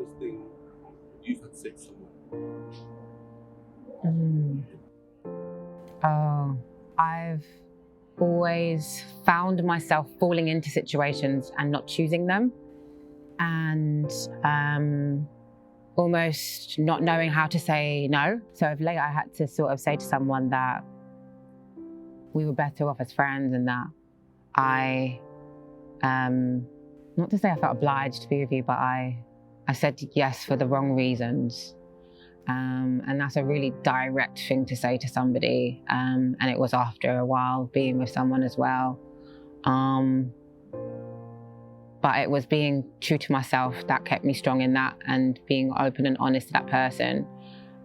hardest thing you've had to say to someone? Oh, I've always found myself falling into situations and not choosing them, and almost not knowing how to say no. So of late, I had to sort of say to someone that we were better off as friends, and that I, not to say I felt obliged to be with you, but I said yes for the wrong reasons. And that's a really direct thing to say to somebody. And it was after a while being with someone as well. But it was being true to myself that kept me strong in that, and being open and honest to that person.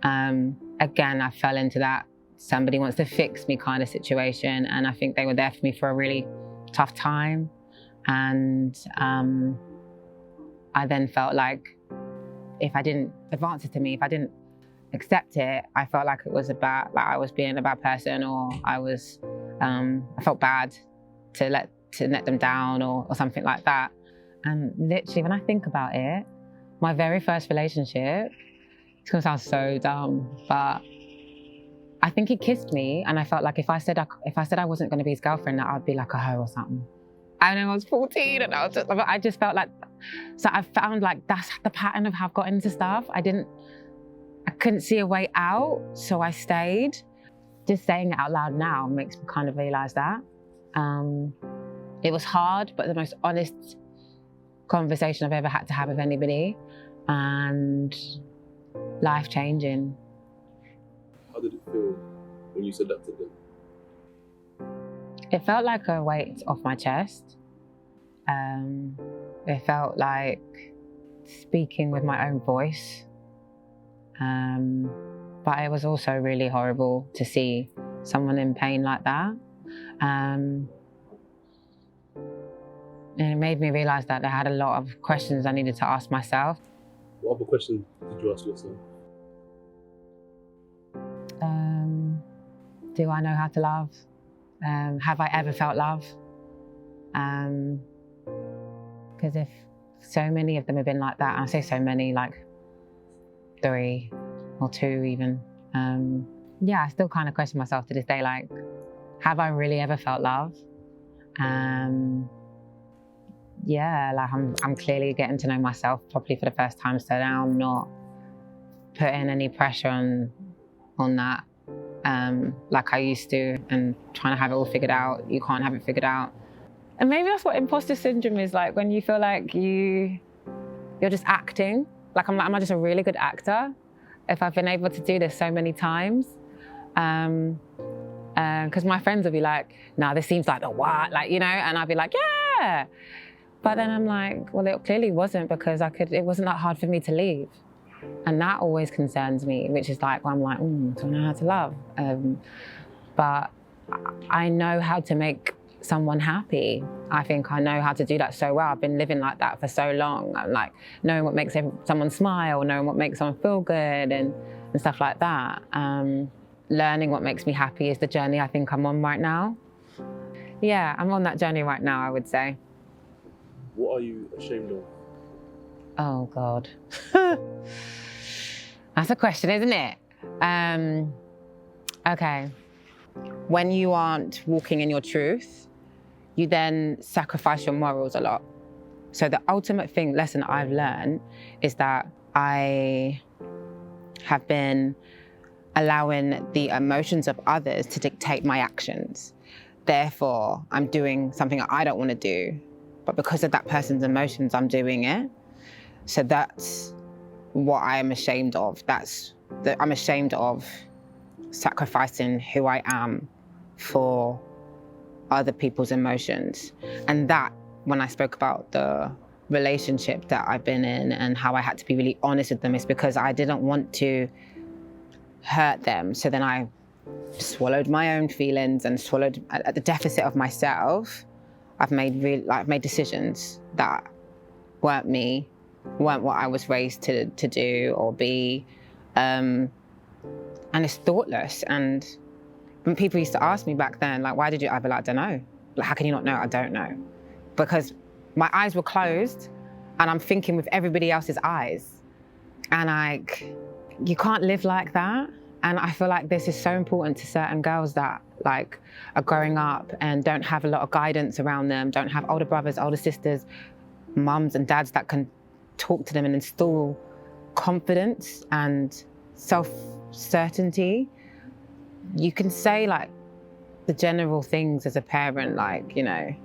Again, I fell into that somebody wants to fix me kind of situation. And I think they were there for me for a really tough time. And I then felt like if I didn't advance it to me, if I didn't accept it, I felt like it was about, like I was being a bad person, or I felt bad to let them down or something like that. And literally, when I think about it, my very first relationship, it's gonna sound so dumb, but I think he kissed me, and I felt like if I said I wasn't gonna be his girlfriend, that I'd be like a hoe or something. And I was 14, and I just felt like, so I found like that's the pattern of how I've got into stuff. I couldn't see a way out, so I stayed. Just saying it out loud now makes me kind of realize that. It was hard, but the most honest conversation I've ever had to have with anybody, and life-changing. How did it feel when you said that to them? It felt like a weight off my chest. It felt like speaking with my own voice. But it was also really horrible to see someone in pain like that. And it made me realise that I had a lot of questions I needed to ask myself. What other questions did you ask yourself? Do I know how to love? Have I ever felt love? Because if so many of them have been like that, and I say so many, like 3 or 2 even, yeah, I still kind of question myself to this day, like, have I really ever felt love? Yeah, like I'm clearly getting to know myself properly for the first time, so now I'm not putting any pressure on that like I used to, and trying to have it all figured out. You can't have it figured out. And maybe that's what imposter syndrome is like, when you feel like you're just acting. Like, am I just a really good actor if I've been able to do this so many times? Because my friends will be like, no, this seems like the what? Like, you know, and I'll be like, yeah. But then I'm like, well, it clearly wasn't, because it wasn't that hard for me to leave. And that always concerns me, which is like, well, I'm like, do I know how to love? But I know how to make someone happy. I think I know how to do that so well. I've been living like that for so long. I'm like knowing what makes someone smile, knowing what makes someone feel good, and stuff like that. Learning what makes me happy is the journey I think I'm on right now. Yeah, I'm on that journey right now, I would say. What are you ashamed of? Oh, God. That's a question, isn't it? Okay. When you aren't walking in your truth, you then sacrifice your morals a lot. So the ultimate lesson I've learned is that I have been allowing the emotions of others to dictate my actions. Therefore, I'm doing something I don't want to do, but because of that person's emotions, I'm doing it. So that's what I am ashamed of. I'm ashamed of sacrificing who I am for other people's emotions. And that, when I spoke about the relationship that I've been in and how I had to be really honest with them, is because I didn't want to hurt them. So then I swallowed my own feelings and swallowed at the deficit of myself. I've made decisions that weren't me, weren't what I was raised to do or be. And it's thoughtless. And when people used to ask me back then, like, why did you? I'd be like, I don't know. Like, how can you not know? I don't know. Because my eyes were closed and I'm thinking with everybody else's eyes. And like, you can't live like that. And I feel like this is so important to certain girls that like are growing up and don't have a lot of guidance around them, don't have older brothers, older sisters, mums and dads that can talk to them and instill confidence and self-certainty. You can say like the general things as a parent, like, you know,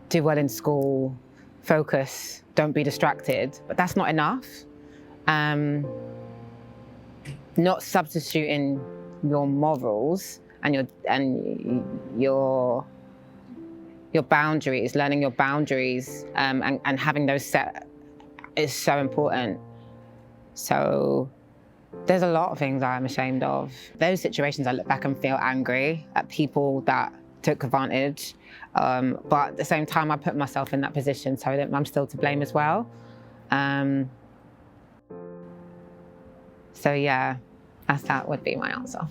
do well in school, focus, don't be distracted, but that's not enough. Not substituting your morals and your boundaries, learning your boundaries, and having those set is so important. So there's a lot of things I'm ashamed of. Those situations I look back and feel angry at people that took advantage, but at the same time I put myself in that position so that I'm still to blame as well. So yeah, that would be my answer.